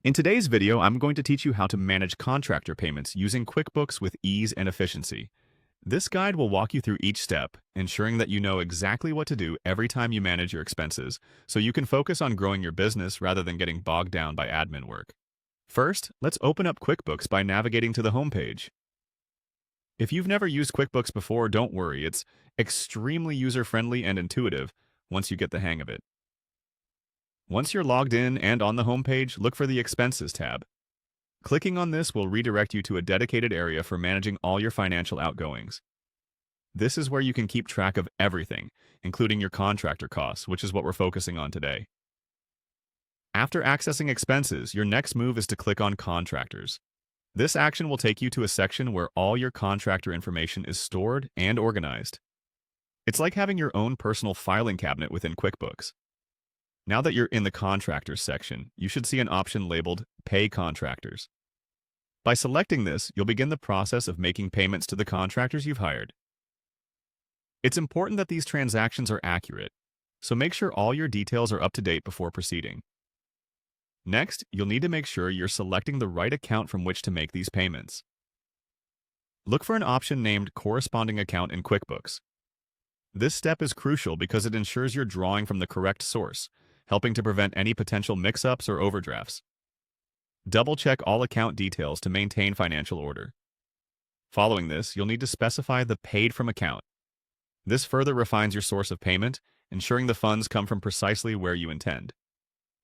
In today's video, I'm going to teach you how to manage contractor payments using QuickBooks with ease and efficiency. This guide will walk you through each step, ensuring that you know exactly what to do every time you manage your expenses, so you can focus on growing your business rather than getting bogged down by admin work. First, let's open up QuickBooks by navigating to the home page. If you've never used QuickBooks before, don't worry, it's extremely user-friendly and intuitive once you get the hang of it. Once you're logged in and on the home page, look for the Expenses tab. Clicking on this will redirect you to a dedicated area for managing all your financial outgoings. This is where you can keep track of everything, including your contractor costs, which is what we're focusing on today. After accessing expenses, your next move is to click on Contractors. This action will take you to a section where all your contractor information is stored and organized. It's like having your own personal filing cabinet within QuickBooks. Now that you're in the Contractors section, you should see an option labeled Pay Contractors. By selecting this, you'll begin the process of making payments to the contractors you've hired. It's important that these transactions are accurate, so make sure all your details are up to date before proceeding. Next, you'll need to make sure you're selecting the right account from which to make these payments. Look for an option named Corresponding Account in QuickBooks. This step is crucial because it ensures you're drawing from the correct source, helping to prevent any potential mix-ups or overdrafts. Double-check all account details to maintain financial order. Following this, you'll need to specify the Paid From account. This further refines your source of payment, ensuring the funds come from precisely where you intend.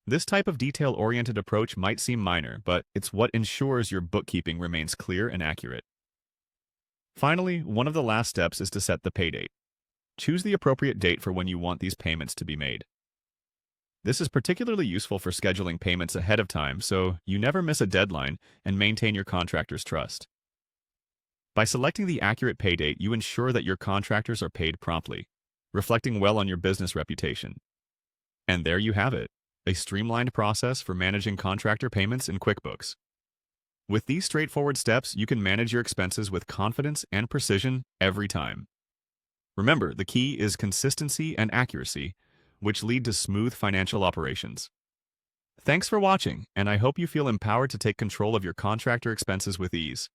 This type of detail-oriented approach might seem minor, but it's what ensures your bookkeeping remains clear and accurate. Finally, one of the last steps is to set the pay date. Choose the appropriate date for when you want these payments to be made. This is particularly useful for scheduling payments ahead of time so you never miss a deadline and maintain your contractor's trust. By selecting the accurate pay date, you ensure that your contractors are paid promptly, reflecting well on your business reputation. And there you have it, a streamlined process for managing contractor payments in QuickBooks. With these straightforward steps, you can manage your expenses with confidence and precision every time. Remember, the key is consistency and accuracy, which lead to smooth financial operations. Thanks for watching, and I hope you feel empowered to take control of your contractor expenses with ease.